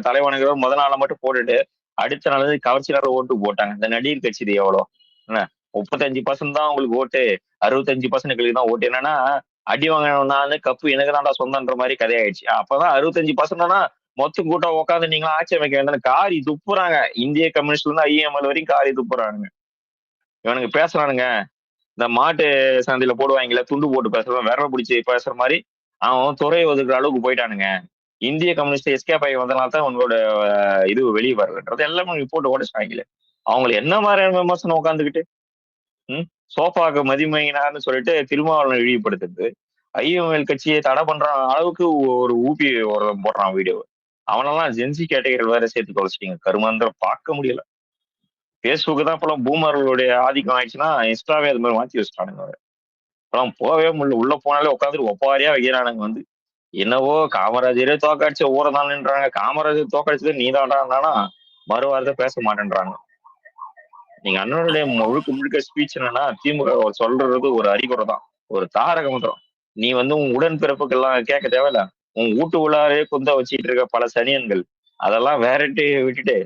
தலைவணங்கிறவர் முத நாள மட்டும் போட்டுட்டு அடுத்த நாள் கவர்ச்சியாளர் ஓட்டு போட்டாங்க. இந்த நடிகர் கட்சி இது எவ்வளோ என்ன 35% தான் உங்களுக்கு ஓட்டு, 65% எங்களுக்கு தான் ஓட்டு. என்னன்னா அடி வாங்கினா கப்பு எனக்கு தான்டா சொந்தன்ற மாதிரி கதையாயிடுச்சு. அப்பதான் 65%னா மொத்த கூட்டம் உட்காந்து நீங்களும் ஆட்சி அமைக்க வேண்டாம் காரி துப்புறாங்க. இந்திய கம்யூனிஸ்ட்ல இருந்து ஐஎம்எல் வரைக்கும் காரி துப்புறானுங்க. இவனுக்கு பேசுறானுங்க இந்த மாட்டு சந்தையில போடுவாங்கல்ல துண்டு போட்டு பேசுறோம் விரல் பிடிச்சி பேசுற மாதிரி அவன் துறையை ஒதுக்குற அளவுக்கு போயிட்டானுங்க. இந்திய கம்யூனிஸ்ட் எஸ்கேப் ஆகி வந்தனால தான் உங்களோட இது வெளியே வருதுன்றது எல்லாமே போட்டு உடச்சாங்கல்ல. அவங்களை என்ன மாதிரியான விமர்சனம் உட்காந்துக்கிட்டு சோஃபாக்கு மதிமகினார்னு சொல்லிட்டு திருமாவளவன் இழிவுபடுத்துறது, ஐஎம்எல் கட்சியை தடை பண்ற அளவுக்கு ஒரு ஊபி ஒரு போடுறான் வீடியோ. அவனெல்லாம் ஜென்சி கேட்டகரியில் வேற சேர்த்து தொலைச்சிட்டீங்க. கருமாந்திரம் பார்க்க முடியல. பேஸ்புக் தான் இப்பெல்லாம் பூமர்களுடைய ஆதிக்கம் ஆயிடுச்சுன்னா இன்ஸ்டாவே அது மாதிரி மாத்தி வச்சுட்டானுங்க. இப்பெல்லாம் போகவே முடியல. உள்ள போனாலே உட்காந்துட்டு ஒப்பாரியா வைக்கிறானுங்க வந்து. என்னவோ காமராஜரே தோக்கடிச்ச ஊரதான்ன்றாங்க. காமராஜர் தோக்கடிச்சது நீதான்டான்னா மறுவாரத்தை பேச மாட்டேன்றாங்க. நீங்க அண்ணனுடைய முழுக்க முழுக்க ஸ்பீச் என்னன்னா திமுக சொல்றது ஒரு அறிகுறை தான், ஒரு தாரக மந்திரம். நீ வந்து உன் உடன்பிறப்புக்கெல்லாம் கேட்க தேவையில்ல. உன் வீட்டு உள்ளாரே குந்த வச்சுட்டு இருக்க பல சனியன்கள் அதெல்லாம் வேறட்டு விட்டுட்டு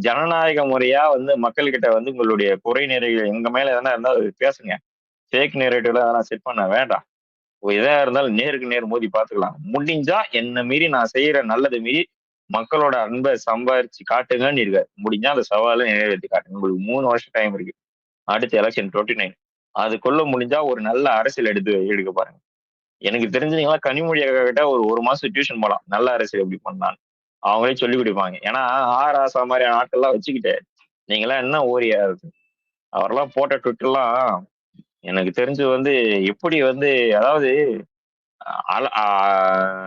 ஜனநாயக முறையா வந்து மக்கள்கிட்ட வந்து உங்களுடைய குறை நிறைகள் எங்க மேல எதனா இருந்தா பேசுங்க. ஃபேக் நேரேட்டிவ்ல அதெல்லாம் செட் பண்ண வேண்டாம். எதா இருந்தாலும் நேருக்கு நேர் மோதி பார்த்துக்கலாம். முடிஞ்சா என்ன மீறி நான் செய்யற நல்லதை மீறி மக்களோட அன்பை சம்பாரிச்சு காட்டுங்கன்னு இருக்காரு. முடிஞ்சா அந்த சவாலை நிறைவேற்றி காட்டுங்க. உங்களுக்கு 3 வருஷம் டைம் இருக்கு. அடுத்த எலெக்ஷன் 29 அதுக்குள்ள முடிஞ்சா ஒரு நல்ல அரசியல் எடுக்க பாருங்க. எனக்கு தெரிஞ்சீங்களா கனிமொழி கிட்ட ஒரு மாசம் டியூஷன் போலாம் நல்ல அரசியல் எப்படி பண்ணான்னு. அவங்களே சொல்லி கொடுப்பாங்க. ஏன்னா ஆராசா மாதிரியான ஆட்கள்லாம் வச்சுக்கிட்டு நீங்களாம் என்ன ஓரியா இருக்கு. அவரெல்லாம் போட்ட ட்விட்டர்லாம் எனக்கு தெரிஞ்சு வந்து எப்படி வந்து அதாவது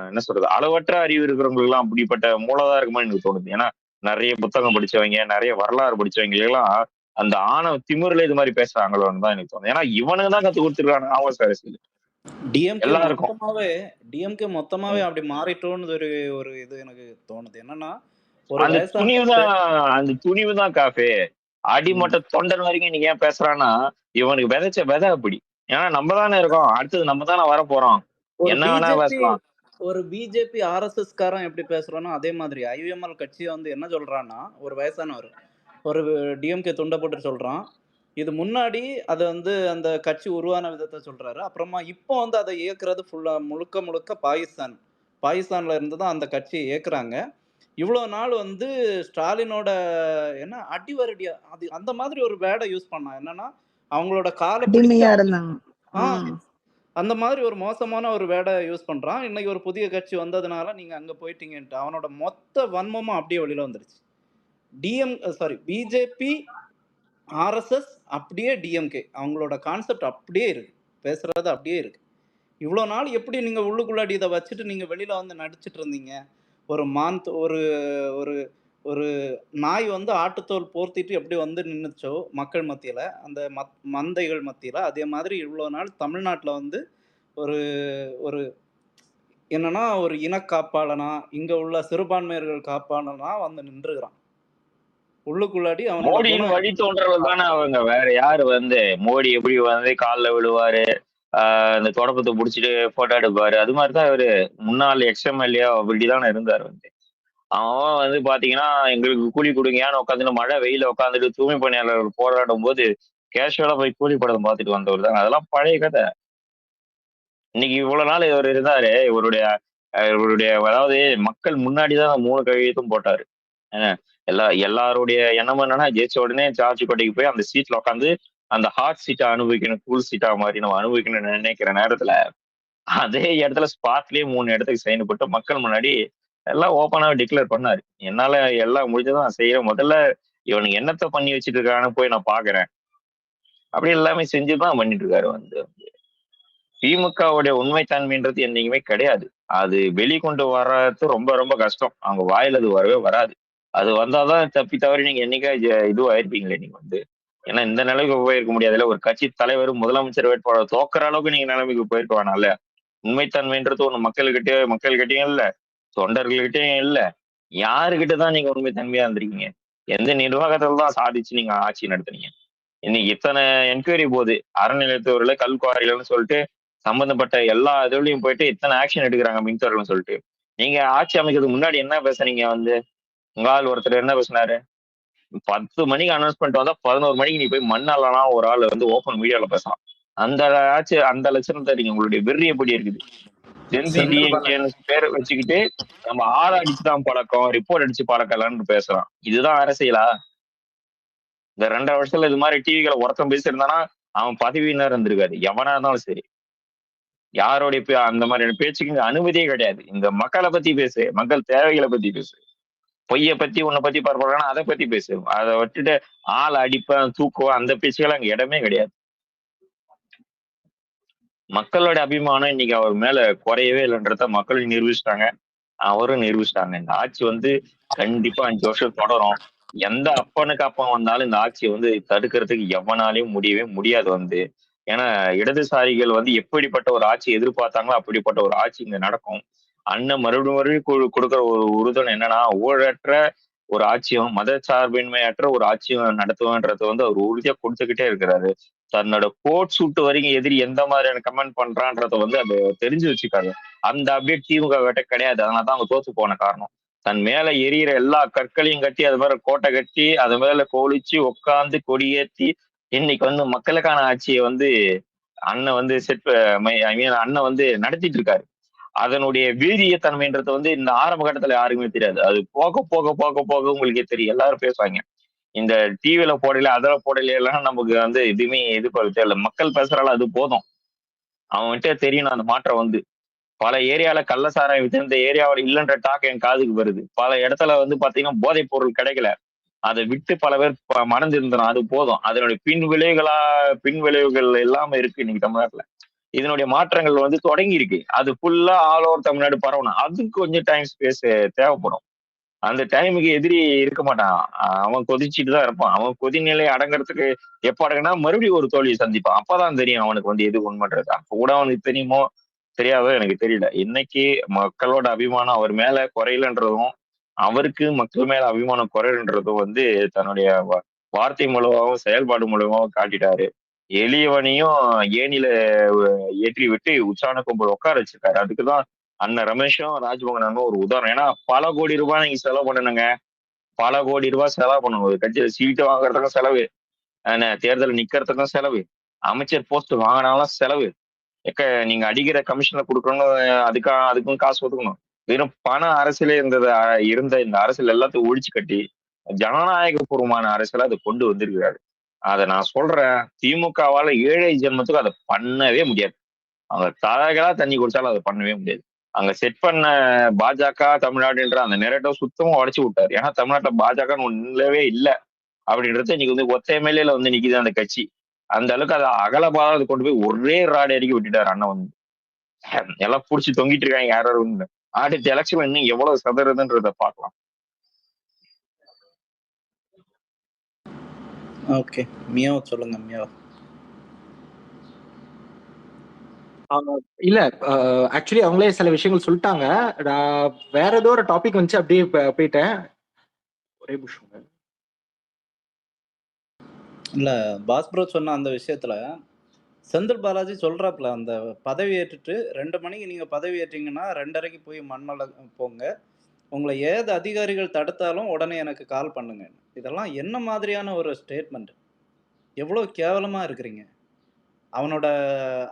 என்ன சொல்றது அளவற்ற அறிவு இருக்கிறவங்களுக்கு எல்லாம் அப்படிப்பட்ட மூலதா இருக்குமான்னு எனக்கு தோணுது. ஏன்னா நிறைய புத்தகம் படிச்சவங்க நிறைய வரலாறு படிச்சவங்க எல்லாம் அந்த ஆணவ திமிர்ல இது மாதிரி பேசுறாங்களோன்னு தான் எனக்கு தோணுது. ஏன்னா இவனுக்கு தான் கத்து கொடுத்துருக்காங்க ஆபாச அரசியல் எல்லாருக்கும். டிஎம்கே மொத்தமாவே அப்படி மாறிட்டோன்னு ஒரு இது எனக்கு தோணுது. என்னன்னா ஒரு அந்த துணிவு தான் காஃபே அடிமட்ட தொண்டன் வரைக்கும் நீங்க ஏன் பேசுறான்னா இவனுக்கு விதைச்ச விதை அப்படி. ஏன்னா நம்ம தானே இருக்கோம், அடுத்தது நம்ம தானே வர போறோம். என்ன வேணா பேசலாம். ஒரு பிஜேபி ஆர்எஸ்எஸ் காரன் எப்படி பேசுறானோ அதே மாதிரி ஐஎம்எல் கட்சியை வந்து என்ன சொல்றான்னா ஒரு வயசானவர் ஒரு டிஎம்கே துண்டை போட்டு சொல்றான். இது முன்னாடி அது வந்து அந்த கட்சி உருவான விதத்தை சொல்றாரு. அப்புறமா இப்போ வந்து அதை இயக்குறது ஃபுல்லா முழுக்க முழுக்க பாகிஸ்தான்ல இருந்து தான் அந்த கட்சியை இயக்குறாங்க. இவ்வளவு நாள் வந்து ஸ்டாலினோட என்ன அடிவரடியா அது அந்த மாதிரி ஒரு வேர்டை யூஸ் பண்ணா. என்னன்னா அவங்களோட அந்த மாதிரி ஒரு மோசமான ஒரு வேர்டை யூஸ் பண்றான். இன்னைக்கு ஒரு புதிய கட்சி வந்ததுனால நீங்க அங்க போயிட்டீங்கன்ட்டு அவனோட மொத்த வன்மமும் அப்படியே வெளியில வந்துருச்சு. பிஜேபி ஆர்எஸ்எஸ் அப்படியே டிஎம்கே அவங்களோட கான்செப்ட் அப்படியே இருக்கு, பேசுறது அப்படியே இருக்கு. இவ்வளோ நாள் எப்படி நீங்க உள்ளுக்குள்ளாடி இதை வச்சுட்டு நீங்க வெளியில வந்து நடிச்சிட்டு இருந்தீங்க. ஒரு ஒரு ஒரு ஒரு நாய் வந்து ஆட்டுத்தோல் போர்த்திட்டு எப்படி வந்து நின்றுச்சோ மக்கள் மத்தியில அந்த மந்தைகள் மத்தியில அதே மாதிரி இவ்வளோ நாள் தமிழ்நாட்டில் வந்து ஒரு ஒரு என்னன்னா ஒரு இனக்காப்பாளனா இங்க உள்ள சிறுபான்மையர்கள் காப்பாளனா வந்து நின்றுகிறான். உள்ளுக்குள்ளாடி மோடியின் வழி தோன்றவர்கள் தானே அவங்க. வேற யாரு வந்து மோடி எப்படி வந்து காலில் விழுவாரு, இந்த தொடப்பத்தை பிடிச்சிட்டு போட்டோ எடுப்பாரு. அது மாதிரிதான் இவரு முன்னாள் எக்ஸ்எம்எல்ஏ அப்படிதானே இருந்தாரு வந்து. அவன் வந்து பாத்தீங்கன்னா எங்களுக்கு கூலி கொடுங்கன்னு உட்காந்துட்டு மழை வெயில உட்காந்துட்டு தூய்மை பணியாளர்கள் போராடும் போது கேஷுவலா போய் கூலி படம் பார்த்துட்டு வந்தவர் தான். அதெல்லாம் பழைய கதை. இன்னைக்கு இவ்வளவு நாள் இவர் இருந்தாரு. இவருடைய அதாவது மக்கள் முன்னாடிதான் 3 கையெழுத்தும் போட்டாரு. எல்லாருடைய எண்ணம் என்னன்னா ஜெயிச்ச உடனே ஜார்ஜ் கோட்டைக்கு போய் அந்த சீட்ல உட்காந்து அந்த ஹாட் சீட்டை அனுபவிக்கணும், கூல் சீட்டா மாதிரி நம்ம அனுபவிக்கணும்னு நினைக்கிற நேரத்துல அதே இடத்துல ஸ்பாட்லயே 3 இடத்துக்கு சைன் போட்டு மக்கள் முன்னாடி எல்லாம் ஓப்பனாவே டிக்ளேர் பண்ணாரு. என்னால எல்லாம் முடிஞ்சதான் செய்யறேன். முதல்ல இவனுக்கு என்னத்தை பண்ணி வச்சுட்டு இருக்கான்னு போய் நான் பாக்குறேன். அப்படி எல்லாமே செஞ்சுதான் பண்ணிட்டு இருக்காரு வந்து. திமுகவுடைய உண்மைத்தன்மைன்றது என்னைக்குமே கிடையாது. அது வெளிக்கொண்டு வர்றது ரொம்ப ரொம்ப கஷ்டம். அவங்க வாயில அது வரவே வராது. அது வந்தாதான் தப்பி தவறி நீங்க என்னைக்கா இதுவாயிருப்பீங்களே நீங்க வந்து. ஏன்னா இந்த நிலைக்கு போயிருக்க முடியாதுல்ல. ஒரு கட்சி தலைவர் முதலமைச்சர் வேட்பாளர் தோக்குற அளவுக்கு நீங்க நிலைமைக்கு போயிருக்க வேணாம்ல. உண்மைத்தன்மைன்றது ஒண்ணு மக்கள்கிட்டயும் இல்ல, தொண்டர்கள்கிட்டயும் இல்ல. யாருகிட்டதான் நீங்க உண்மைத்தன்மையா இருந்திருக்கீங்க? எந்த நிர்வாகத்துல தான் சாதிச்சு நீங்க ஆட்சி நடத்துனீங்க? இன்னைக்கு இத்தனை என்கொயரி போகுது அறநிலையத்துறையில கல்குவாரிகள்னு சொல்லிட்டு சம்பந்தப்பட்ட எல்லா இதுலயும் போயிட்டு இத்தனை ஆக்ஷன் எடுக்கிறாங்க மின்சாரம்னு சொல்லிட்டு. நீங்க ஆட்சி அமைக்கிறதுக்கு முன்னாடி என்ன பேசுனீங்க வந்து? உங்க ஆள் ஒருத்தர் என்ன பேசினாரு? 10 மணிக்கு அனௌன்ஸ்மென்ட் வந்தா 11 மணிக்கு நீ போய் மண் அள்ளலாம் ஒரு ஆள் வந்து ஓப்பன் மீடியால பேசலாம். அந்த ஆட்சி அந்த லட்சணம் தெரியுங்க. உங்களுடைய வெறி எப்படி இருக்குது? ஜென்சி செந்தில் பாலாஜி டிஎம்கேன்னு பேர வச்சுக்கிட்டு நம்ம ஆள் அடிச்சு தான் பழக்கம், ரிப்போர்ட் அடிச்சு பழக்கம் இல்லன்னு பேசுறான். இதுதான் அரசியலா? இந்த 2.5 வருஷத்துல இது மாதிரி டிவிகளை ஒருத்தன் பேசியிருந்தானா அவன் பதவியினர் இருந்திருக்காது. எவனா இருந்தாலும் சரி. யாருடைய அந்த மாதிரியான பேச்சுக்கு இங்க அனுமதியே கிடையாது. இந்த மக்களை பத்தி பேசு, மக்கள் தேவைகளை பத்தி பேசு. பொய்ய பத்தி உன்னை பத்தி பரப்புறாங்கன்னா அதை பத்தி பேசு. அதை விட்டுட்டு ஆள் அடிப்பேன், தூக்குவேன் அந்த பேச்சுகள் அங்க இடமே கிடையாது. மக்களோட அபிமானம் இன்னைக்கு அவர் மேல குறையவே இல்லைன்றத மக்களும் நிரூபிச்சிட்டாங்க. அவரும் நிரூபிச்சிட்டாங்க. இந்த ஆட்சி வந்து கண்டிப்பா 5 வருஷம் தொடரும். எந்த அப்பனுக்கு அப்பன் வந்தாலும் இந்த ஆட்சியை வந்து தடுக்கிறதுக்கு எவனாலையும் முடியவே முடியாது வந்து. ஏன்னா இடதுசாரிகள் வந்து எப்படிப்பட்ட ஒரு ஆட்சி எதிர்பார்த்தாங்களோ அப்படிப்பட்ட ஒரு ஆட்சி இங்க நடக்கும். அண்ணன் மறுபடியும் மறுபடியும் கொடுக்கிற ஒரு உறுதுணை என்னன்னா ஊழற்ற ஒரு ஆட்சியும் மதச்சார்பின்மையற்ற ஒரு ஆட்சியும் நடத்துவேன்றத வந்து அவர் உறுதியா கொடுத்துக்கிட்டே இருக்கிறாரு. தன்னோட கோட் சூட்டு வரைக்கும் எதிரி எந்த மாதிரியான கமெண்ட் பண்றான்றத வந்து அது தெரிஞ்சு வச்சுக்காரு. அந்த அப்டேட் திமுக கிட்ட கிடையாது. அதனாலதான் அவங்க தோத்து போன காரணம். தன் மேல எரியிற எல்லா கற்களையும் கட்டி அது மேல கோட்டை கட்டி அது மேல கோலிச்சு உட்கார்ந்து கொடியேத்தி இன்னைக்கு வந்து மக்களுக்கான ஆட்சியை வந்து அண்ணன் வந்து ஐ மீன் அண்ணன் வந்து நடத்திட்டு இருக்காரு. அதனுடைய வீரியத்தன்மைன்றது வந்து இந்த ஆரம்ப கட்டத்துல யாருக்குமே தெரியாது. அது போக போக போக போக உங்களுக்கே தெரியும். எல்லாரும் பேசுவாங்க. இந்த டிவில போடல அதுல போடல எல்லாம் நமக்கு வந்து எதுவுமே எதிர்பார்க்க தெரியல. மக்கள் பேசுறால அது போதும். அவன்கிட்ட தெரியணும் அந்த மாற்றம் வந்து. பல ஏரியால கள்ளசாராயம் வித்து இந்த ஏரியாவில் இல்லைன்ற டாக் என் காதுக்கு வருது. பல இடத்துல வந்து பாத்தீங்கன்னா போதைப் பொருள் கிடைக்கல. அதை விட்டு பல பேர் மனம் திருந்தணும். அது போதும். அதனுடைய பின் விளைவுகள் எல்லாமே இருக்கு இன்னைக்கு தமிழ்நாட்டுல. இதனுடைய மாற்றங்கள் வந்து தொடங்கி இருக்கு. அது ஃபுல்லா ஆல் ஓவர் தமிழ்நாடு பரவணும். அதுக்கு கொஞ்சம் டைம் ஸ்பேஸ் தேவைப்படும். அந்த டைமுக்கு எதிரி இருக்க மாட்டான். அவன் கொதிச்சுட்டு தான் இருப்பான். அவன் கொதிநிலை அடங்குறதுக்கு எப்ப அடங்குனா மறுபடியும் ஒரு தோல்வியை சந்திப்பான். அப்பதான் தெரியும் அவனுக்கு வந்து எது உண்மைன்றது. அப்ப கூட அவனுக்கு தெரியுமோ தெரியாதோ எனக்கு தெரியல. இன்னைக்கு மக்களோட அபிமானம் அவர் மேல குறையலன்றதும், அவருக்கு மக்கள் மேல அபிமானம் குறையலன்றதும் வந்து தன்னுடைய வார்த்தை மூலமாவும், செயல்பாடு மூலமாவும் காட்டிட்டாரு. எளியவனையும் ஏணில ஏற்றி விட்டு உச்சாண கொம்புல உட்கார வச்சிருக்காரு. அதுக்குதான் அண்ணன் ரமேஷும் ராஜ்மோகன் அண்ணனும் ஒரு உதாரணம். ஏன்னா பல கோடி ரூபாய் நீங்க செலவு பண்ணணுங்க. பல கோடி ரூபாய் செலவு பண்ணணும். ஒரு கட்சியில சீட்டு வாங்குறதுக்கும் செலவு, தேர்தல் நிக்கிறதுக்கும் செலவு, அமைச்சர் போஸ்ட் வாங்கினாலும் செலவு. நீங்க அடிக்கிற கமிஷன்ல கொடுக்கணும், அதுக்கும் காசு ஒதுக்கணும். வெறும் பண அரசியலே இருந்த இந்த அரசியல் எல்லாத்தையும் ஒழிச்சு கட்டி ஜனநாயக பூர்வமான அரசியலை அதை கொண்டு வந்திருக்கிறாரு. அதை நான் சொல்றேன், திமுகவால ஏழை ஜென்மத்துக்கு அதை பண்ணவே முடியாது. அவங்க தலைகளா தண்ணி குடிச்சாலும் அதை பண்ணவே முடியாது. அங்க செட் பண்ண பாஜக தமிழ்நாடுன்ற அந்த நெரேட்டிவ் சுத்தமா உடைச்சு விட்டாரு. ஏன்னா தமிழ்நாட்டுல பாஜகன்னு ஒண்ணு இல்லவே இல்லை அப்படின்றது இன்னைக்கு வந்து ஒத்த எம்எல்ஏல வந்து நிக்குது அந்த கட்சி. அந்த அளவுக்கு அதை அகலபாத கொண்டு போய் ஒரே ராடு அடிக்க விட்டுட்டாரு அண்ணன் வந்து. எல்லாம் புடிச்சு தொங்கிட்டு இருக்காங்க யாரும். அடுத்த எலெக்ஷன் இன்னும் எவ்வளவு சதறதுன்றத பார்க்கலாம். ஓகே, மியோ சொல்லுங்க மியோ. இல்ல ஆக்சுவலி அவங்களே சில விஷயங்கள் சொல்லிட்டாங்க. நான் வேற ஏதோ ஒரு டாபிக் வந்துச்சு அப்படியே போயிட்டேன். ஒரே நிமிஷம். இல்ல பாஸ் ப்ரோ சொன்ன அந்த விஷயத்துல செந்தில் பாலாஜி சொல்றாப்புல, அந்த பதவி ஏற்றுட்டு 2 மணிக்கு நீங்க பதவி ஏற்றீங்கன்னா 2:30க்கு போய் மண்ணல போங்க. உங்களை ஏது அதிகாரிகள் தடுத்தாலும் உடனே எனக்கு கால் பண்ணுங்க. இதெல்லாம் என்ன மாதிரியான ஒரு ஸ்டேட்மெண்ட்? எவ்வளவு கேவலமா இருக்கிறீங்க. அவனோட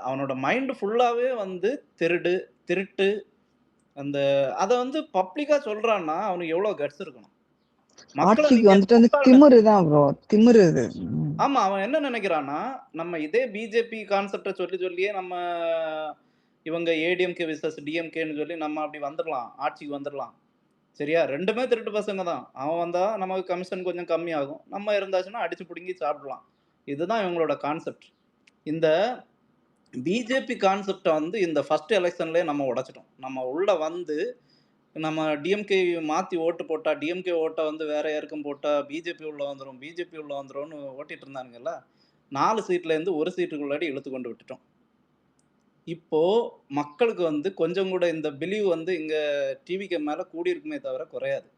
அவனோட மைண்ட் ஃபுல்லாவே வந்து திருட்டு அந்த அத வந்து பப்ளிக்கா சொல்றான்னா அவனுக்கு எவ்வளவு கட்ஸ் இருக்கணும். மக்கள ஆட்சிக்கு நீங்க வந்துட்டு வந்து முட்டாள்னு திமிரு தான் ப்ரோ. திமிரு இது. ஆமா. அவன் என்ன நினைக்கிறான்னா, நம்ம இதே பிஜேபி கான்செப்ட்ட சொல்லியே நம்ம இவங்க ஏடிஎம்கே விசஸ் டிஎம்கேன்னு சொல்லி நம்ம அப்படி வந்துரலாம். ஆட்சிக்கு வந்துரலாம். சரியா? 2மே திருட்டு பசங்க தான். அவன் வந்தா நமக்கு கமிஷன் கொஞ்சம் கம்மியாகும். நம்ம இருந்தாச்சுன்னா அடிச்சு புடுங்கி சாப்பிடலாம். இதுதான் இவங்களோட கான்செப்ட். இந்த பிஜேபி கான்செப்ட்ட வந்து இந்த ஃபர்ஸ்ட் எலக்ஷன்லயே நம்ம உடைச்சிட்டோம். நம்ம உள்ள வந்து நம்ம டிஎம்கே மாத்தி ஓட்டு போட்டா, டிஎம்கே ஓட்ட வந்து வேற யாருக்கும் போட்டா பிஜேபி உள்ள வந்துரும், பிஜேபி உள்ள வந்துரும்னு ஓட்டிட்டு இருந்தானுங்கல்ல. 4 சீட்லேருந்து 1 சீட்டுக்குள்ளாடி இழுத்து கொண்டு விட்டுட்டோம். இப்போ மக்களுக்கு வந்து கொஞ்சம் கூட இந்த பிலீவ் வந்து இங்க டிவிக்கு மேல கூடியிருக்குமே தவிர குறையாது.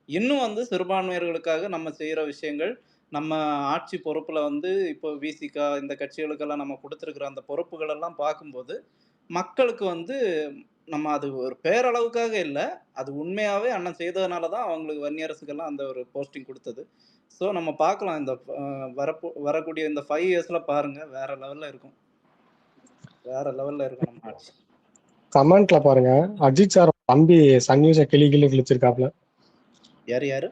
இன்னும் வந்து சிறுபான்மையர்களுக்காக நம்ம செய்யற விஷயங்கள், நம்ம ஆட்சி பொறுப்புல வந்து இப்போ விசிகா இந்த கட்சிகளுக்கெல்லாம் நம்ம குடுத்திருக்கிற அந்த பொறுப்புகள் எல்லாம் பார்க்கும்போது, மக்களுக்கு வந்து நம்ம அது ஒரு பேரளவுக்காக இல்ல. அது உண்மையாவே அண்ணன் செய்ததுனால தான் அவங்களுக்கு வன்னியரசுக்கெல்லாம் அந்த ஒரு போஸ்டிங் குடுத்தது. ஸோ நம்ம பார்க்கலாம் இந்த வரக்கூடிய இந்த 5 இயர்ஸ்ல பாருங்க. வேற லெவல்ல இருக்கும். வேற லெவல்ல இருக்கும் நம்ம ஆட்சி. கமெண்ட்ல பாருங்க, அஜித் சார் தம்பி சன் நியூஸ கிழிச்சிருக்காப்ல. யாரு?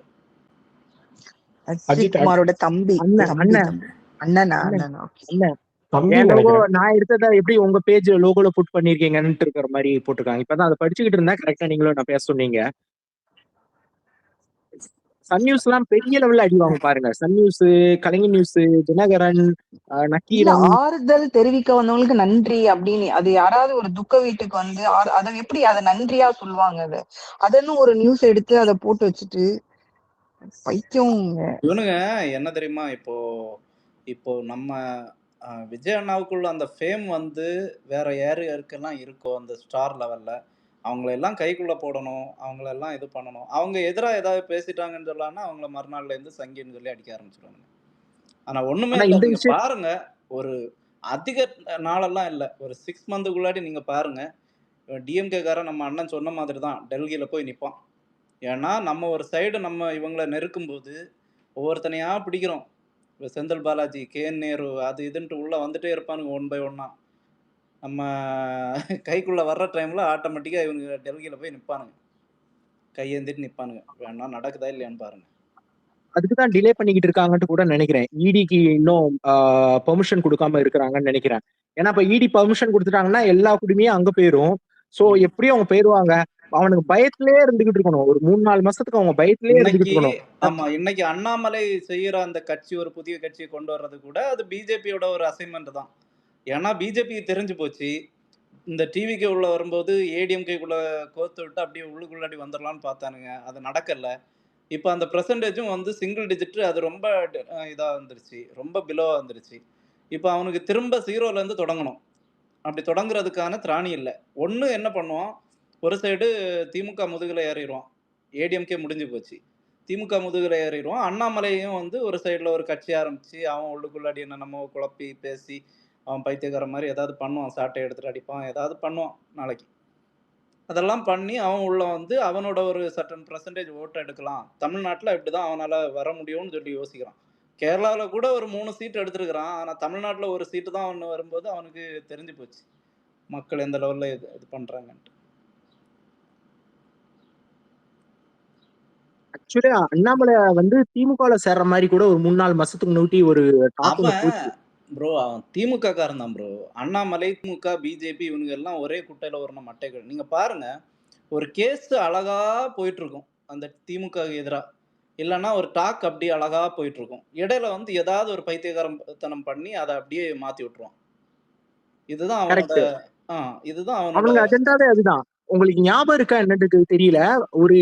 அஜித் குமாரோட தம்பி அண்ணன் தம்பி அண்ணன் தம்பி அண்ணனா அண்ணன் அண்ணனா ஓகே. அண்ணன் தம்பி என் லோகோ நினைக்கிறேன். நான் எடுத்ததா எப்படி உங்க பேஜ் லோகோல புட் பண்ணிருக்கீங்கன்னு இருக்கிற மாதிரி போட்டிருக்காங்க. இப்பதான் அதை படிச்சுக்கிட்டு இருந்தேன். கரெக்டா நீங்களும் நான் பேச சொன்னீங்க. சன் நியூஸ் எல்லாம் பெரிய லெவல்ல அடிவாங்க பாருங்க. சன் நியூஸ், கலைஞர் நியூஸ், தினகரன், இல்ல நக்கீரன். ஆறுதல் தெரிவிக்க வந்தவங்களுக்கு நன்றி அப்படின்னு அது யாராவது ஒரு துக்க வீட்டுக்கு வந்து அதை எப்படி அதை நன்றியா சொல்லுவாங்க? அதன்னு ஒரு நியூஸ் எடுத்து அதை போட்டு வச்சுட்டு பைத்தியம். இவனுங்க என்ன தெரியுமா, இப்போ நம்ம விஜய் அண்ணாவுக்குள்ள அந்த ஃபேம் வந்து வேற யாருக்கெல்லாம் இருக்கோ அந்த ஸ்டார் லெவல்ல அவங்களெல்லாம் கைக்குள்ள போடணும், அவங்களெல்லாம் இது பண்ணணும். அவங்க எதிராக ஏதாவது பேசிட்டாங்கன்னு சொல்லலாம்னா அவங்கள மறுநாள்ல இருந்து சங்கின்னு சொல்லி அடிக்க ஆரம்பிச்சிருவாங்க. ஆனா ஒண்ணுமே ஆனா இல்லை. இந்த நீங்க விஷயம் பாருங்க, ஒரு அதிக நாளெல்லாம் இல்லை, ஒரு 6 மந்த்துக்குள்ளாடி நீங்க பாருங்க, டிஎம்கே காரன் நம்ம அண்ணன் சொன்ன மாதிரி தான் டெல்லியில போய் நிப்பான். ஏன்னா நம்ம ஒரு சைடு நம்ம இவங்களை நெருக்கும் போது ஒவ்வொருத்தனையா பிடிக்கிறோம். இப்போ செந்தில் பாலாஜி, கேஎன் நேரு, அது இதுன்ட்டு உள்ள வந்துட்டே இருப்பானுங்க ஒன் பை ஒன்னா. நம்ம கைக்குள்ள வர்ற டைம்ல ஆட்டோமேட்டிக்கா இவங்க டெல்லியில போய் நிப்பானுங்க, கையேந்திட்டு நிப்பானுங்க. வேணா நடக்குதா இல்லையான்னு பாருங்க. அதுக்குதான் டிலே பண்ணிக்கிட்டு இருக்காங்கன்னு கூட நினைக்கிறேன். இடிக்கு இன்னும் பெர்மிஷன் கொடுக்காம இருக்கிறாங்கன்னு நினைக்கிறேன். ஏன்னா இப்ப இடி பெர்மிஷன் கொடுத்துட்டாங்கன்னா எல்லா குடிமையும் அங்க போயிரும். சோ எப்படியும் அவங்க போயிருவாங்க. அவனுக்கு பயத்திலே இருந்துகிட்டு இருக்கணும். ஒரு 3-4 மாசத்துக்கு அவங்க பயத்திலே இருந்துகிட்டு இன்னைக்கு இருக்கணும். ஆமா, இன்னைக்கு அண்ணாமலை செய்யற அந்த கட்சி, ஒரு புதிய கட்சியை கொண்டு வர்றது கூட அது பிஜேபியோட ஒரு அசைன்மெண்ட் தான். ஏன்னா பிஜேபிக்கு தெரிஞ்சு போச்சு, இந்த டிவிக்கு உள்ள வரும்போது ஏடிஎம்கேக்குள்ள கோர்த்து விட்டு அப்படியே உள்ளுக்குள்ளாடி வந்துடலாம்னு பார்த்தானுங்க. அது நடக்கல. இப்போ அந்த பெர்சன்டேஜும் வந்து சிங்கிள் டிஜிட், அது ரொம்ப இதா வந்துருச்சு, ரொம்ப பிலோவா வந்துருச்சு. இப்போ அவனுக்கு திரும்ப 0ல இருந்து தொடங்கணும். அப்படி தொடங்குறதுக்கான திராணி இல்லை. ஒண்ணு என்ன பண்ணுவான், ஒரு சைடு திமுக முதுகுல ஏறிடுவான், ஏடிஎம்கே முடிஞ்சு போச்சு. திமுக முதுகுல ஏறிடுவான். அண்ணாமலையும் வந்து ஒரு சைடுல ஒரு கட்சி ஆரம்பிச்சு அவன் உள்ளுக்குள்ளாடி என்னென்னமோ குழப்பி பேசி அவன் பைத்தியக்கார மாதிரி ஏதாவது பண்ணுவான், சாட்டை எடுத்துட்டு அடிப்பான், ஏதாவது பண்ணுவான் நாளைக்கு. அதெல்லாம் பண்ணி அவன் உள்ள வந்து அவனோட ஒரு சர்டன் பெர்சன்டேஜ் ஓட்டு எடுக்கலாம். தமிழ்நாட்டுல இப்படிதான் அவனால வர முடியும்னு சொல்லி யோசிக்கிறான். கேரளாவுல கூட ஒரு 3 சீட் எடுத்திருக்கிறான். ஆனா தமிழ்நாட்டுல ஒரு சீட்டு தான் ஒண்ணு வரும்போது அவனுக்கு தெரிஞ்சு போச்சு மக்கள் எந்த லெவல்ல இது பண்றாங்கன்ட்டு. ஆக்சுவலி அண்ணாமலை வந்து திமுகல சேர்ற மாதிரி கூட ஒரு 3-4 மாசத்துக்கு முன்னாடி ஒரு டாக் ஒண்ணு அவன் போச்சு. ப்ரோ, அவன் திமுக காரன் தான் ப்ரோ. அண்ணாமலை, திமுக, பிஜேபி இவனுங்க எல்லாம் ஒரே குட்டையில ஒரு மட்டைகள். நீங்க பாருங்க, ஒரு கேஸ் அழகா போயிட்டு இருக்கும் அந்த திமுக எதிரா. இல்லைன்னா ஒரு டாக் அப்படியே அழகா போயிட்டு இருக்கும். இடையில வந்து ஏதாவது ஒரு பைத்தியகாரத்தனம் பண்ணி அதை அப்படியே மாத்தி விட்டுருவான். இதுதான் அவனோட இதுதான் அவனோட அவனுங்க அஜெண்டாவே அதுதான். உங்களுக்கு ஞாபகம் இருக்கா என்னன்னு தெரியல. ஒரு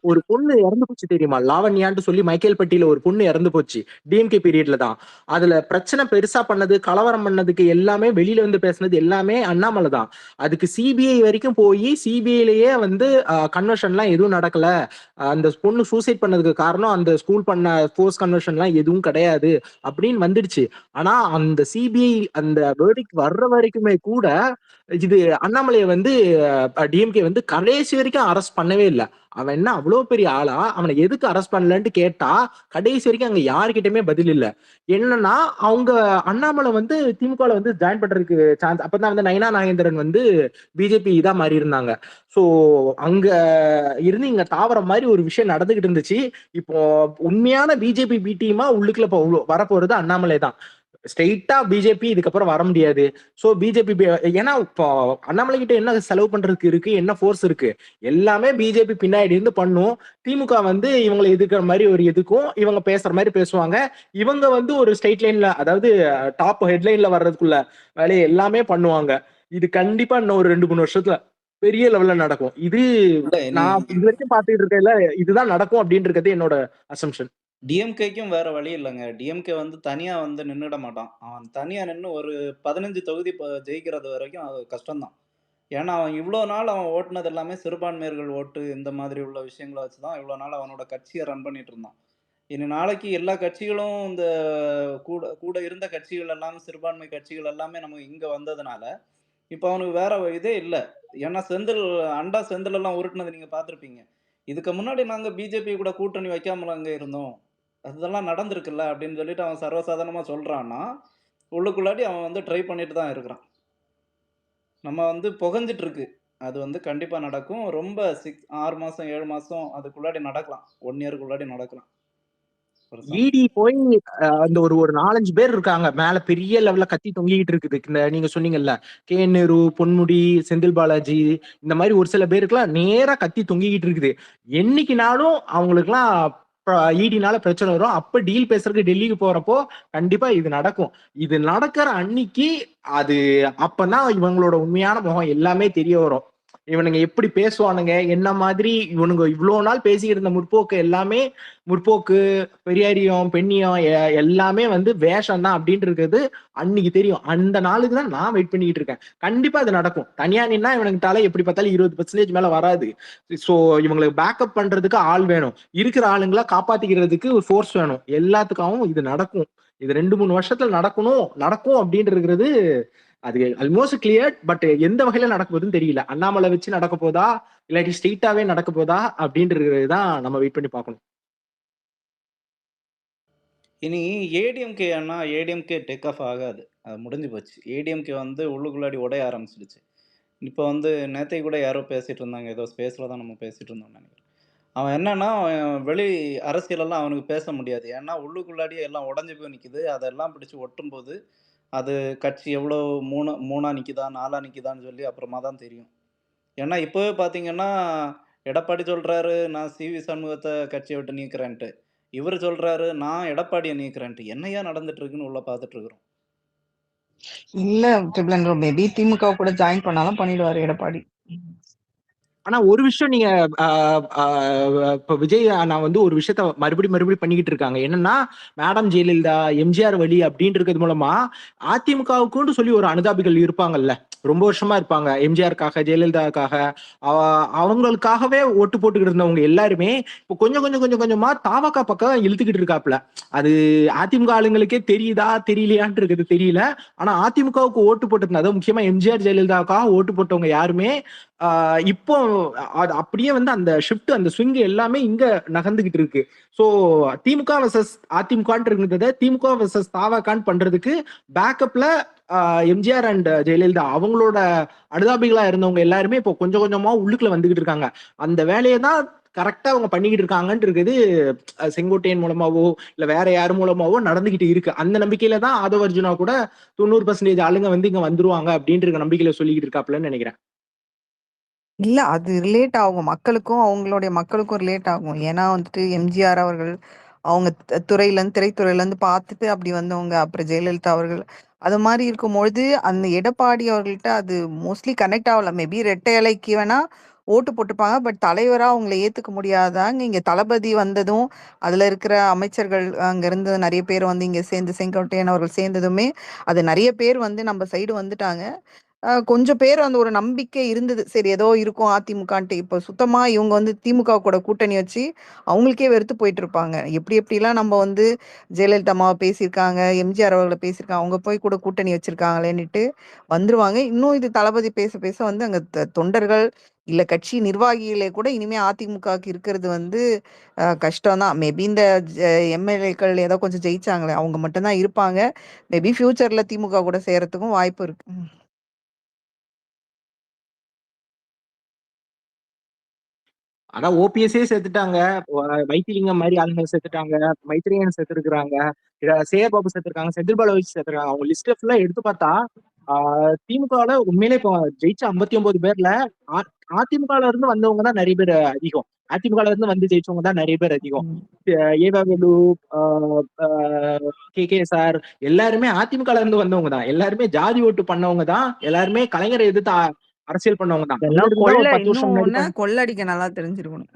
ஒரு பொண்ணு இறந்து போச்சு தெரியுமா? லாவண்யான்னு சொல்லி மைக்கேல்பட்டியில ஒரு பொண்ணு இறந்து போச்சு. டிஎம்கே பீரியட்ல தான். அதுல பிரச்சனை பெருசா பண்ணது, கலவரம் பண்ணதுக்கு எல்லாமே வெளியில வந்து பேசுனது எல்லாமே அண்ணாமலை தான். அதுக்கு சிபிஐ வரைக்கும் போய் சிபிஐலயே வந்து கன்வர்ஷன்லாம் எதுவும் நடக்கல. அந்த பொண்ணு சூசைட் பண்ணதுக்கு காரணம் அந்த ஸ்கூல் பண்ண ஃபோர்ஸ் கன்வர்ஷன்லாம் எதுவும் கிடையாது அப்படின்னு வந்துடுச்சு. ஆனா அந்த சிபிஐ அந்த வேர்டிக்ட் வர்ற வரைக்குமே கூட இது அண்ணாமலையை வந்து டிஎம்கே வந்து கடைசி வரைக்கும் அரெஸ்ட் பண்ணவே இல்லை. அவன் என்ன அவ்வளவு பெரிய ஆளா? அவனை எதுக்கு அரெஸ்ட் பண்ணலன்னு கேட்டா கடைசி வரைக்கும் அங்க யாருக்கிட்டயுமே பதில் இல்ல. என்னன்னா அவங்க அண்ணாமலை வந்து திமுகல வந்து ஜாயின் பண்றதுக்கு சான்ஸ், அப்பதான் வந்து நயனா நாகேந்திரன் வந்து பிஜேபி இதா மாறி இருந்தாங்க. சோ அங்க இருந்து இங்க தாவர மாதிரி ஒரு விஷயம் நடந்துகிட்டு இருந்துச்சு. இப்போ உண்மையான பிஜேபி பி டீமா உள்ளுக்குள்ள வரப்போறது அண்ணாமலை தான். ஸ்ட்ரெயிட்டா பிஜேபி இதுக்கப்புறம் வர முடியாது. சோ பிஜேபி ஏன்னா இப்போ அண்ணாமலை கிட்ட என்ன செலவு பண்றதுக்கு இருக்கு, என்ன ஃபோர்ஸ் இருக்கு, எல்லாமே பிஜேபி பின்னாடி இருந்து பண்ணும். திமுக வந்து இவங்களை எதிர்க்கிற மாதிரி ஒரு எதுக்கும் இவங்க பேசுற மாதிரி பேசுவாங்க. இவங்க வந்து ஒரு ஸ்ட்ரெயிட் லைன்ல, அதாவது டாப் ஹெட்லைன்ல வர்றதுக்குள்ள வேலையை எல்லாமே பண்ணுவாங்க. இது கண்டிப்பா இன்னும் ஒரு 2-3 வருஷத்துல பெரிய லெவல்ல நடக்கும். இது நான் இது வரைக்கும் பாத்துட்டு இருக்கேன்ல, இதுதான் நடக்கும் அப்படின்றது என்னோட அசம்ஷன். டிஎம்கேக்கும் வேற வழி இல்லைங்க. டிஎம்கே வந்து தனியா வந்து நின்றுட மாட்டான். அவன் தனியா நின்று ஒரு 15 தொகுதி ஜெயிக்கிறது வரைக்கும் அது கஷ்டம்தான். ஏன்னா அவன் இவ்வளோ நாள் அவன் ஓட்டுனது எல்லாமே சிறுபான்மையர்கள் ஓட்டு, இந்த மாதிரி உள்ள விஷயங்களை வச்சுதான் இவ்வளோ நாள் அவனோட கட்சியை ரன் பண்ணிட்டு இருந்தான். இனி நாளைக்கு எல்லா கட்சிகளும் இந்த கூட கூட இருந்த கட்சிகள் எல்லாமே சிறுபான்மை கட்சிகள் எல்லாமே நமக்கு இங்க வந்ததுனால இப்போ அவனுக்கு வேற இதே இல்லை. ஏன்னா அண்டா செந்தில் எல்லாம் உருட்டுனது நீங்க பார்த்திருப்பீங்க. இதுக்கு முன்னாடி நாங்க பிஜேபி கூட கூட்டணி வைக்காமல அங்க இருந்தோம். அதெல்லாம் நடந்திருக்குல்ல அப்படின்னு சொல்லிட்டு அவன் சர்வசாதாரணமா சொல்றான்னா, உள்ளுக்குள்ளாடி அவன் வந்து ட்ரை பண்ணிட்டு தான் இருக்கிறான். நம்ம வந்து புகஞ்சிட்டு இருக்கு. அது வந்து கண்டிப்பா நடக்கும். ரொம்ப 6 மாசம், 7 மாசம் அதுக்குள்ளாடி நடக்கலாம். 1 இயர்க்குள்ளாடி நடக்கலாம். பெருசா. இடி போய் அந்த ஒரு ஒரு 4-5 பேர் இருக்காங்க மேல பெரிய லெவல்ல கத்தி தொங்கிக்கிட்டு இருக்குது. இந்த நீங்க சொன்னீங்கல்ல நேரு, பொன்முடி, செந்தில் பாலாஜி, இந்த மாதிரி ஒரு சில பேருக்குலாம் நேரா கத்தி தொங்கிக்கிட்டு இருக்குது. என்னைக்குனாலும் அவங்களுக்குலாம் ஈடினால பிரச்சனை வரும். அப்ப டீல் பேசுறதுக்கு டெல்லிக்கு போறப்போ கண்டிப்பா இது நடக்கும். இது நடக்கிற அன்னைக்கு அது அப்பதான் இவங்களோட உண்மையான முகம் எல்லாமே தெரிய வரும். இவனுங்க எப்படி பேசுவானுங்க, என்ன மாதிரி இவனுங்க இவ்வளவு நாள் பேசிக்கிட்டு இருந்த முற்போக்கு எல்லாமே முற்போக்கு, பெரியாரியம், பெண்ணியம் எல்லாமே வந்து வேஷம் தான் அப்படின்னு இருக்கிறது அன்னைக்கு தெரியும். அந்த நாளுக்கு தான் நான் வெயிட் பண்ணிக்கிட்டு இருக்கேன். கண்டிப்பா அது நடக்கும். தனியா நின்னா இவனுக்கிட்டால எப்படி பார்த்தாலும் 20% மேல வராது. சோ இவங்களுக்கு பேக்கப் பண்றதுக்கு ஆள் வேணும். இருக்கிற ஆளுங்களை காப்பாத்திக்கிறதுக்கு ஒரு ஃபோர்ஸ் வேணும். எல்லாத்துக்காகவும் இது நடக்கும். இது 2-3 வருஷத்துல நடக்கும் அப்படின்னு இருக்கிறது அது ஆல்மோஸ்ட் கிளியர். பட் எந்த வகையில நடக்க போகுதுன்னு தெரியல. அண்ணாமலை வச்சு நடக்க போதா இல்லாட்டி ஸ்ட்ரெயிட்டாவே நடக்க போதா அப்படின்றது தான் நம்ம வெயிட் பண்ணி பார்க்கணும். இனி ஏடிஎம்கே அண்ணா ஏடிஎம்கே டேக் ஆஃப் ஆகாது. அது முடிஞ்சு போச்சு. ஏடிஎம்கே வந்து உள்ளுக்குள்ளாடி உடைய ஆரம்பிச்சிடுச்சு. இப்போ வந்து நேத்தைக்கு கூட யாரோ பேசிட்டு இருந்தாங்க. ஏதோ ஸ்பேஸ்ல தான் நம்ம பேசிட்டு இருந்தோம்னு நினைக்கிறேன். அவன் என்னன்னா வெளி அரசியலெல்லாம் அவனுக்கு பேச முடியாது. ஏன்னா உள்ளுக்குள்ளாடியே எல்லாம் உடைஞ்சு போய் நிக்குது. அதெல்லாம் பிடிச்சு ஒட்டும்போது அது கட்சி எவ்வளோ 3ஆ நிக்குதா 4ஆ நிக்குதான்னு சொல்லி அப்புறமா தான் தெரியும். ஏன்னா இப்போவே பார்த்தீங்கன்னா, எடப்பாடி சொல்றாரு, நான் சிவி சண்முகத்த கட்சிய விட்டு நீக்குறேன்ட்டு. இவரு சொல்றாரு, நான் எடப்பாடிய நீக்குறேன்ட்டு. என்னய்யா நடந்துட்டு இருக்குன்னு உள்ள பார்த்துட்டு இருக்கிறோம். இல்ல ட்ரிபிள் ப்ரோ, மேபி திமுக கூட ஜாயின் பண்ணாலும் பண்ணிடுவாரு எடப்பாடி. ஆனா ஒரு விஷயம் நீங்க இப்ப விஜய் நான் வந்து ஒரு விஷயத்த மறுபடியும் பண்ணிக்கிட்டு இருக்காங்க. என்னன்னா மேடம் ஜெயலலிதா, எம்ஜிஆர் வழி அப்படின்னு இருக்கிறது மூலமா அதிமுகவுக்குன்னு சொல்லி ஒரு அனுதாபிகள் இருப்பாங்கல்ல, ரொம்ப வருஷமா இருப்பாங்க. எம்ஜிஆருக்காக, ஜெயலலிதாவுக்காக, அவங்களுக்காகவே ஓட்டு போட்டுக்கிட்டு இருந்தவங்க எல்லாருமே இப்போ கொஞ்சம் கொஞ்சமா தாவகா பக்கம் இழுத்துக்கிட்டு இருக்காப்ல. அது அதிமுக ஆளுங்களுக்கே தெரியுதா தெரியலையான்னு இருக்குது தெரியல. ஆனா அதிமுகவுக்கு ஓட்டு போட்டிருந்தா, அதாவது முக்கியமா எம்ஜிஆர் ஜெயலலிதாவுக்காக ஓட்டு போட்டவங்க யாருமே இப்போ அது அப்படியே வந்து அந்த ஷிஃப்ட் அந்த ஸ்விங் எல்லாமே இங்க நகர்ந்துகிட்டு இருக்கு. சோ திமுக வெர்சஸ் அதிமுக இருந்ததை திமுக வெர்சஸ் தாவகான் பண்றதுக்கு பேக்கப்ல எம்ஜிஆர் அண்ட் ஜெயலலிதா அவங்களோட அனுதாபிகளா இருந்தவங்க எல்லாருமே இப்போ கொஞ்சம் கொஞ்சமா உள்ளுக்குள்ள வந்துகிட்டு இருக்காங்க. அந்த வேலையை தான் கரெக்டா அவங்க பண்ணிக்கிட்டு இருக்காங்கன்னு இருக்குது. செங்கோட்டையன் மூலமாவோ இல்ல வேற யார் மூலமாவோ நடந்துகிட்டு இருக்கு. அந்த நம்பிக்கையில தான் ஆதவ அர்ஜுனா கூட 90% ஆளுங்க வந்து இங்க வந்துருவாங்க அப்படின்ற நம்பிக்கையில சொல்லிக்கிட்டு இருக்காப்லன்னு நினைக்கிறேன். இல்ல அது ரிலேட் ஆகும். அவங்களுடைய மக்களுக்கும் ரிலேட் ஆகும். ஏன்னா வந்துட்டு எம்ஜிஆர் அவர்கள் அவங்க திரைத்துறையிலேருந்து பார்த்துட்டு அப்படி வந்தவங்க. அப்புறம் ஜெயலலிதா அவர்கள். அது மாரி இருக்கும்பொழுது, அந்த எடப்பாடி அவர்கள்ட்ட அது மோஸ்ட்லி கனெக்ட் ஆகல. மேபி ரெட்டை இலைக்கு வேணா ஓட்டு போட்டுருப்பாங்க. பட் தலைவரா அவங்கள ஏத்துக்க முடியாதாங்க. இங்க தளபதி வந்ததும், அதுல இருக்கிற அமைச்சர்கள் அங்க இருந்து நெறைய பேர் வந்து இங்க சேர்ந்து செங்கோட்டையன் அவர்கள் சேர்ந்ததுமே, அது நெறைய பேர் வந்து நம்ம சைடு வந்துட்டாங்க. கொஞ்சம் பேர் அந்த ஒரு நம்பிக்கை இருந்தது. சரி ஏதோ இருக்கும் அதிமுகன்ட்டு. இப்ப சுத்தமா இவங்க வந்து திமுக கூட கூட்டணி வச்சு, அவங்களுக்கே வெறுத்து போயிட்டுருப்பாங்க. எப்படிலாம் நம்ம வந்து ஜெயலலிதா அம்மாவ பேசியிருக்காங்க, எம்ஜிஆர் அவர்கள பேசியிருக்காங்க. அவங்க போய் கூட கூட்டணி வச்சிருக்காங்களேன்னுட்டு வந்துருவாங்க. இன்னும் இது தளபதி பேச பேச வந்து அங்க தொண்டர்கள், இல்ல கட்சி நிர்வாகிகளே கூட இனிமே அதிமுகவுக்கு இருக்கிறது வந்து கஷ்டம் தான். மேபி இந்த எம்எல்ஏக்கள் ஏதோ கொஞ்சம் ஜெயிச்சாங்களே, அவங்க மட்டும் தான் இருப்பாங்க. மேபி ஃபியூச்சர்ல திமுக கூட சேரத்துக்கும் வாய்ப்பு இருக்கு. ஆனா ஓபிஎஸ்ஸே சேர்த்துட்டாங்க. வைத்திலிங்கம் மாதிரி ஆளுங்க சேர்த்துட்டாங்க. மைத்ரேயன் சேர்த்திருக்கிறாங்க. சேகர்பாபு சேர்த்திருக்காங்க. செந்தில் பாலாஜி சேர்த்திருக்காங்க. அவங்க லிஸ்ட் ஃபுல்லா எடுத்து பார்த்தா திமுகல உண்மையிலே இப்போ ஜெயிச்ச 59 பேர்ல அதிமுகல இருந்து வந்தவங்க தான் நிறைய பேர் அதிகம். அதிமுகல இருந்து வந்து ஜெயிச்சவங்க தான் நிறைய பேர் அதிகம். ஏவாவேலு, கே சார் எல்லாருமே அதிமுகல இருந்து வந்தவங்க தான். எல்லாருமே ஜாதி ஓட்டு பண்ணவங்க தான். எல்லாருமே கலைஞரை எதிர்த்து அரசியல் பண்ணவங்க தான். இதெல்லாம் ஒரு 10 வருஷம் முன்னாடி கொள்ளடிக்க நல்லா தெரிஞ்சிருக்கணும்.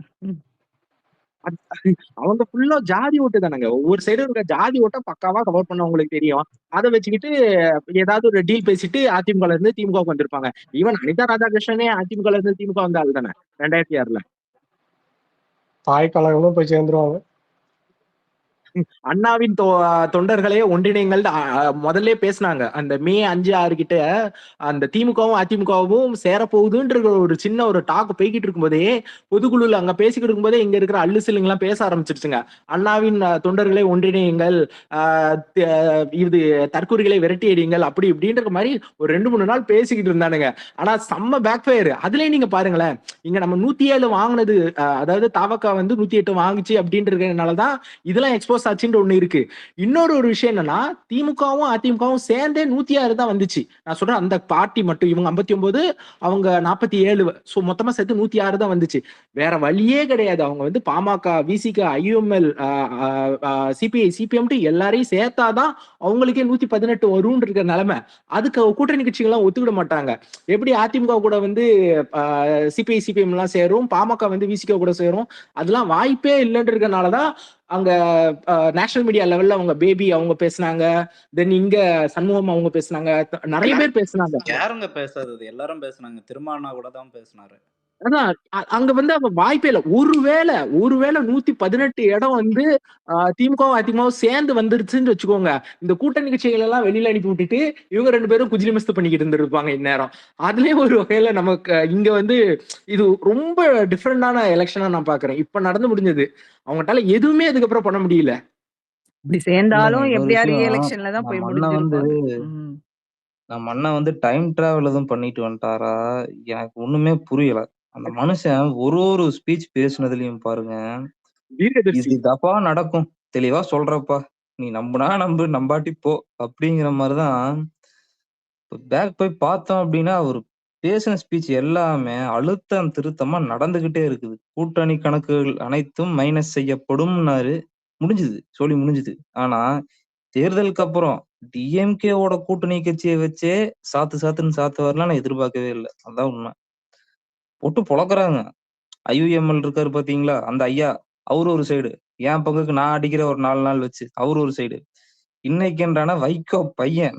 அவங்க ஃபுல்லா ஜாதி ஓட்டு தானங்க. ஒவ்வொரு சைடும் இருக்க ஜாதி ஓட்ட பக்காவா கவர் பண்ண உங்களுக்கு தெரியும். அதை வச்சுக்கிட்டு ஏதாவது ஒரு டீல் பேசிட்டு அதிமுக இருந்து திமுக வந்திருப்பாங்க. ஈவன் அனிதா ராதாகிருஷ்ணனே அதிமுக இருந்து திமுக வந்த ஆள் தானே 2006ல. தாய் கழகமும் போய் சேர்ந்துருவாங்க. அண்ணாவின் தொண்டர்களே ஒன்றிணைங்கள் முதல்ல பேசினாங்க. அந்த மே 5, 6 கிட்ட அந்த திமுகவும் அதிமுகவும் சேரப்போகுதுன்ற ஒரு சின்ன ஒரு டாக் போய்கிட்டு இருக்கும்போதே, பொதுக்குழுல அங்க பேசிக்கிட்டு இருக்கும்போதே இங்க இருக்கிற அல்லு சில்லுங்க எல்லாம் பேச ஆரம்பிச்சிருச்சுங்க. அண்ணாவின் தொண்டர்களே ஒன்றிணையுங்கள், இது தற்கூரிகளை விரட்டி அடியுங்கள், அப்படி இப்படின்ற மாதிரி ஒரு 2-3 நாள் பேசிக்கிட்டு இருந்தானுங்க. ஆனா செம்ம பேக் ஃபயர். அதுலயே நீங்க பாருங்களேன், இங்க நம்ம 107 வாங்கினது, அதாவது தாவக்கா வந்து 108 வாங்குச்சு அப்படின்றதுனாலதான் இதெல்லாம் எக்ஸ்போஸ் ஆச்சுன்ற ஒண்ணு இருக்கு. இன்னொரு ஒரு விஷயம் என்னன்னா, திமுகவும் அதிமுகவும் சேர்ந்தே 106 தான் வந்துச்சு. நான் சொல்றேன் அந்த பார்ட்டி மட்டும், இவங்க 59, அவங்க 47, சோ மொத்தமா சேர்த்து 106 தான் வந்துச்சு. வேற வழியே கிடையாது. அவங்க வந்து பாமக, விசிக, ஐயுஎம்எல், சிபிஐ, சிபிஎம் எல்லாரையும் சேர்த்தாதான் அவங்களுக்கே 118 வரும்னு இருக்கிற நிலைமை. அதுக்கு கூட்டணி கட்சிகள்லாம் ஒத்துக்கிட மாட்டாங்க. எப்படி அதிமுக கூட வந்து சிபிஐ, சிபிஎம் எல்லாம் சேரும், பாமக வந்து விசிக கூட சேரும், அதெல்லாம் வாய்ப்பே இல்லைன்னு இருக்கனாலதான் அங்க நேஷனல் மீடியா லெவல்ல அவங்க பேபி அவங்க பேசினாங்க, தென் இங்க சண்முகம் அவங்க பேசினாங்க, நிறைய பேர் பேசினாங்க. யாருங்க பேசாதது? எல்லாரும் பேசுனாங்க. திருமாவளவன் கூட தான் பேசினாரு. அதான் அங்க வந்து அவ வாய்ப்பே இல்லை. ஒருவேளை 118 இடம் வந்து திமுகவும் அதிமுகவும் சேர்ந்து வந்துருச்சுன்னு வச்சுக்கோங்க, இந்த கூட்டணி கட்சிகள் எல்லாம் வெளியில அனுப்பி விட்டுட்டு இவங்க 2 பேரும் குஜிலி மஸ்து பண்ணிக்கிட்டு இருந்திருப்பாங்க இந்நேரம். அதுலயே ஒரு வகையில நமக்கு இங்க வந்து இது ரொம்ப டிஃப்ரெண்டான எலெக்ஷனா நான் பாக்குறேன். இப்ப நடந்து முடிஞ்சது, அவங்களால எதுவுமே அதுக்கப்புறம் பண்ண முடியல. இப்படி சேர்ந்தாலும் இன்னொரு எப்படியா விஷயம், ரீஎலெக்ஷன்ல தான் போய் நம்ம அண்ணன் வந்து முடிஞ்சிருப்பாங்க. நம்ம அண்ணன் வந்து டைம் டிராவல் எதுவும் பண்ணிட்டு வந்துட்டாரா? எனக்கு ஒண்ணுமே புரியல. அந்த மனுஷன் ஒரு ஸ்பீச் பேசுனதுலயும் பாருங்க, வீரதர்சி இது தப்பா நடக்கும் தெளிவா சொல்றப்பா, நீ நம்புனா நம்பு, நம்பாட்டி போ அப்படிங்கிற மாதிரிதான். பேக் போய் பார்த்தோம் அப்படின்னா அவர் பேசின ஸ்பீச் எல்லாமே அழுத்தம் திருத்தமா நடந்துகிட்டே இருக்குது. கூட்டணி கணக்குகள் அனைத்தும் மைனஸ் செய்யப்படும்னாரு, முடிஞ்சுது, சொல்லி முடிஞ்சுது. ஆனா தேர்தலுக்கு அப்புறம் டிஎம்கேவோட கூட்டணி கட்சியை வச்சே சாத்துன்னு சாத்துவார்லாம் நான் எதிர்பார்க்கவே இல்லை. அதான் உண்மை. போட்டு பொழக்குறாங்க. ஐயுஎம்எல் இருக்காரு பாத்தீங்களா, அந்த ஐயா, அவரு ஒரு சைடு, என் பங்குக்கு நான் அடிக்கிற ஒரு 4 நாள் வச்சு அவரு ஒரு சைடு. இன்னைக்கு என்றான வைகோ பையன்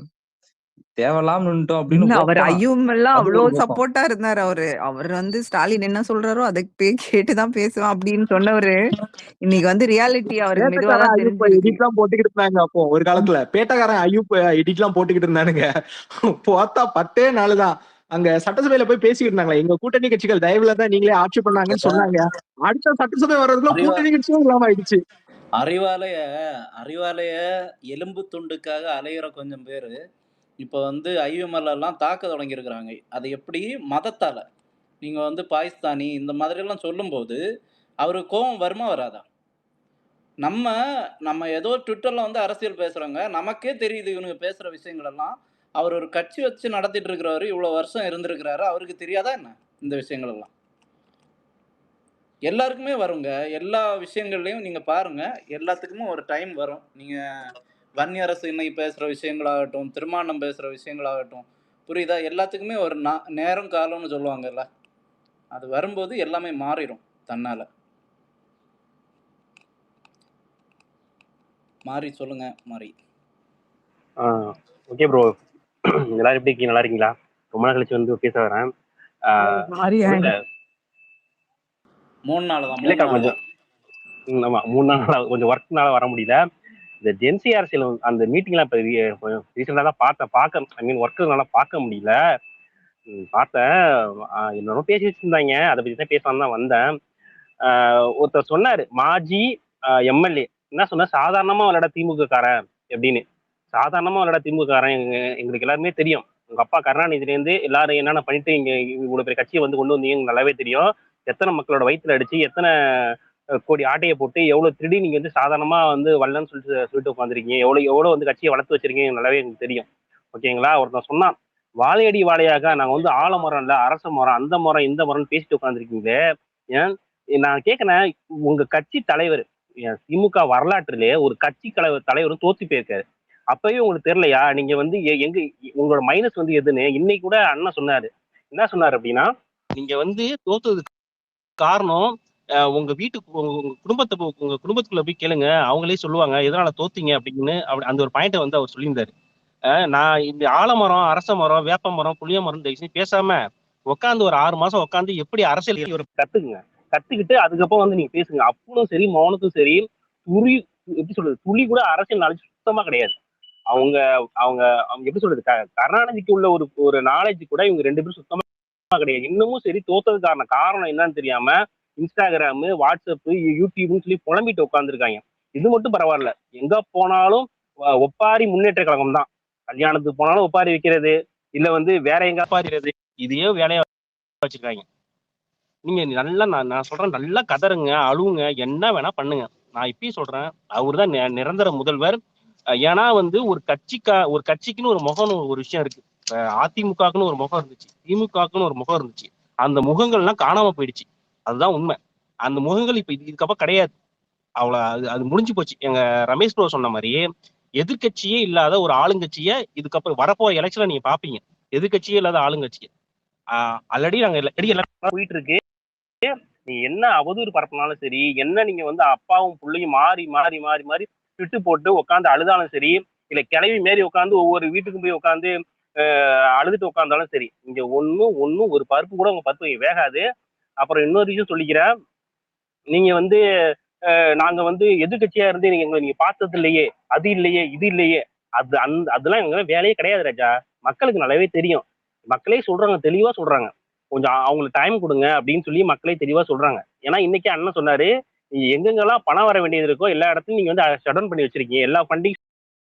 தேவலாம் நின்ட்டோம் அப்படின்னு அவர் ஓப்பனா ஐயூமெல்லாம் அது அவ்வளோ ஒரு பக்கம். சப்போர்ட்டா இருந்தாரு அவரு. அவர் வந்து ஸ்டாலின் என்ன சொல்றாரோ அதை கேட்டுதான் பேசுவேன் அப்படின்னு சொன்னவரு, இன்னைக்கு வந்து ரியாலிட்டி அவருக்கு மெதுவா பேட்டக்காரன் தான் ஐயூப் தெரிஞ்சிருக்கு. எடிட் எல்லாம் போட்டுக்கிட்டு இருந்தாங்க. அப்போ ஒரு காலத்துல பேட்டக்காரன் ஐயூப் எடிட் எல்லாம் போட்டுக்கிட்டு இருந்தானுங்க. பார்த்தா 10 நாளுதான் அங்க சட்டசபையில போய் பேசிக்கிட்டு இருந்தாங்களா, எங்க கூட்டணி கட்சிகள் தயவுல தான் நீங்களே ஆட்சி பண்ணாங்கன்னு சொன்னாங்க. அடுத்த சட்டசபை வர்றதுக்குள்ள கூட்டணி கட்சியும் இல்லாம ஆயிடுச்சு. அறிவாலய எலும்பு துண்டுக்காக அலையிற கொஞ்சம் பேரு இப்போ வந்து ஐயுஎம்எல் எல்லாம் தாக்க தொடங்கியிருக்கிறாங்க. அது எப்படி? மதத்தால. நீங்க வந்து பாகிஸ்தானி இந்த மாதிரி எல்லாம் சொல்லும்போது அவருக்கு கோபம் வருமா வராதா? நம்ம ஏதோ ட்விட்டர்ல வந்து அரசியல் பேசுறோங்க. நமக்கே தெரியுது இவனுங்க பேசுற விஷயங்கள் எல்லாம். அவர் ஒரு கட்சி வச்சு நடத்திட்டு இருக்கிறவரு, இவ்வளவு வருஷம் இருந்திருக்கிறாரு. அவருக்கு தெரியாதா என்ன இந்த விஷயங்கள் எல்லாம்? எல்லாருக்குமே வருங்க. எல்லா விஷயங்கள்லயும் நீங்க பாருங்க. எல்லாத்துக்குமே ஒரு டைம் வரும். நீங்க வன்னியரசு இன்னைக்கு பேசுற விஷயங்களாகட்டும், திருமானம் பேசுற விஷயங்களாகட்டும், புரியுதா? எல்லாத்துக்குமே ஒரு நேரம் காலம்னு சொல்லுவாங்கல்ல, அது வரும்போது எல்லாமே மாறிடும் தன்னால. மாறி சொல்லுங்க மாறி. ஓகே ப்ரோ, எல்லாரும் எப்படி இருக்கீங்க? நல்லா இருக்கீங்களா? ரொம்ப நாள் கழிச்சு வந்து பேச வரேன். இல்ல 3 நாள் தான். இல்லக்கா, கொஞ்சம் ஆமா 3 நாள் கொஞ்சம் ஒர்க்னால வர முடியல. இந்த ஜென்சி அரசியல் அந்த மீட்டிங்லாம் இப்போ ரீசெண்டாக தான் பார்க்க ஐ மீன் ஒர்க்குனால பார்க்க முடியல. பார்த்தேன், என்னோட பேசி வச்சிருந்தாங்க, அதை பற்றி தான் பேசலாம்னு தான் வந்தேன். ஒருத்தர் சொன்னாரு, மாஜி எம்எல்ஏ என்ன சொன்னா, சாதாரணமா விளையாட திமுக காரன் எப்படின்னு. சாதாரணமா விளையாட திமுக காரன் எங்களுக்கு எல்லாருமே தெரியும். உங்க அப்பா கருணாநிதியிலேருந்து எல்லாரும் என்னென்ன பண்ணிட்டு இங்க இவ்வளவு பெரிய கட்சியை வந்து கொண்டு வந்தீங்க நல்லாவே தெரியும். எத்தனை மக்களோட வயிற்றுல அடிச்சு, எத்தனை கோடி ஆட்டையை போட்டு, எவ்வளவு திருடி நீங்க வந்து சாதாரணமா வந்து வரலன்னு சொல்லிட்டு உட்காந்துருக்கீங்க, எவ்வளவு வந்து கட்சியை வளர்த்து வச்சிருக்கீங்க நல்லாவே எனக்கு தெரியும். ஓகேங்களா? ஒருத்தன் சொன்னான், வாழையடி வாழையாக நாங்க வந்து ஆலமரம் இல்ல அரச மரம், அந்த மரம் இந்த மரம்னு பேசிட்டு உட்காந்துருக்கீங்களே. ஏன் நான் கேட்கிறேன், உங்க கட்சி தலைவர் திமுக வரலாற்றிலே ஒரு கட்சி தலைவரும் தோத்து போயிருக்காரு. அப்பவே உங்களுக்கு தெரியலையா? நீங்க வந்து எங்க உங்களோட மைனஸ் வந்து எதுன்னு இன்னைக்கு கூட அண்ணன் சொன்னாரு. என்ன சொன்னாரு அப்படின்னா, நீங்க வந்து தோத்ததுக்கு காரணம் உங்க வீட்டுக்கு உங்க குடும்பத்துக்குள்ள போய் கேளுங்க, அவங்களே சொல்லுவாங்க எதனால தோத்தீங்க அப்படின்னு. அந்த ஒரு பாயிண்ட வந்து அவர் சொல்லியிருந்தாரு. நான் இந்த ஆலமரம், அரச மரம், வேப்ப மரம், புளிய மரம் தயவுசெய்து பேசாம உட்காந்து ஒரு 6 மாசம் உட்காந்து எப்படி அரசியல் கத்துக்குங்க. கத்துக்கிட்டு அதுக்கப்புறம் வந்து நீங்க பேசுங்க. அப்பனும் சரி மௌனத்தும் சரி எப்படி சொல்றது, துளி கூட அரசியல் நாலேஜ் சுத்தமா கிடையாது. அவங்க அவங்க அவங்க எப்படி சொல்றது, கருணாநிதிக்கு உள்ள ஒரு ஒரு நாலேஜ் கூட இவங்க 2 பேரும் சுத்தமா கிடையாது. இன்னமும் சரி தோத்ததுக்கான காரணம் என்னன்னு தெரியாம இன்ஸ்டாகிராமு, வாட்ஸ்அப், யூடியூப்னு சொல்லி புலம்பிட்டு உட்காந்துருக்காங்க. இது மட்டும் பரவாயில்ல, எங்க போனாலும் ஒப்பாரி முன்னேற்ற கழகம் தான். கல்யாணத்துக்கு போனாலும் ஒப்பாரி வைக்கிறது, இல்ல வந்து வேற எங்க ஒப்பாரிறது, இதையே வேலையா வச்சிருக்காங்க. நீங்க நல்லா நான் சொல்றேன், நல்லா கதறுங்க, அழுவுங்க, என்ன வேணா பண்ணுங்க. நான் இப்பயும் சொல்றேன், அவர் தான் நிரந்தர முதல்வர். ஏன்னா வந்து ஒரு கட்சிக்குன்னு ஒரு முகம்னு ஒரு விஷயம் இருக்கு. அதிமுகக்குன்னு ஒரு முகம் இருந்துச்சு, திமுகக்குன்னு ஒரு முகம் இருந்துச்சு. அந்த முகங்கள்லாம் காணாம போயிடுச்சு. அதுதான் உண்மை. அந்த முகங்கள் இப்ப இதுக்கப்புறம் கிடையாது. அது அது முடிஞ்சு போச்சு. எங்க ரமேஷ் ப்ரோ சொன்ன மாதிரி எதிர்கட்சியே இல்லாத ஒரு ஆளுங்கட்சியை இதுக்கப்புறம் வரப்போற எலெக்ஷன்ல நீங்க பாப்பீங்க. எதிர்கட்சியே இல்லாத ஆளுங்கட்சியை ஆல்ரெடி எல்லாம் போயிட்டு இருக்கு. நீ என்ன அவதூறு பரப்பினாலும் சரி, என்ன நீங்க வந்து அப்பாவும் பிள்ளையும் மாறி மாறி மாறி மாறி விட்டு போட்டு உட்காந்து அழுதாலும் சரி, இல்ல கிளவி மாரி உட்காந்து ஒவ்வொரு வீட்டுக்கும் போய் உட்காந்து அழுதுட்டு உட்காந்தாலும் சரி, இங்க ஒன்னும் ஒரு பருப்பு கூட உங்க பருப்பு வேகாது. அப்புறம் இன்னொரு விஷயம் சொல்லிக்கிறேன், நீங்க வந்து நாங்க வந்து எதிர்கட்சியா இருந்து நீங்க பார்த்தது இல்லையே, அது இல்லையே, இது இல்லையே, அதெல்லாம் எங்க வேலையே கிடையாது ராஜா. மக்களுக்கு நல்லாவே தெரியும். மக்களே சொல்றாங்க, தெளிவா சொல்றாங்க. கொஞ்சம் அவங்களுக்கு டைம் கொடுங்க அப்படின்னு சொல்லி மக்களே தெளிவா சொல்றாங்க. ஏன்னா இன்னைக்கு அண்ணன் சொன்னாரு, எங்கெங்கெல்லாம் பணம் வர வேண்டியது இருக்கோ எல்லா இடத்துலையும் நீங்க வந்து ஷட் டவுன் பண்ணி வச்சிருக்கீங்க, எல்லா ஃபண்டிங்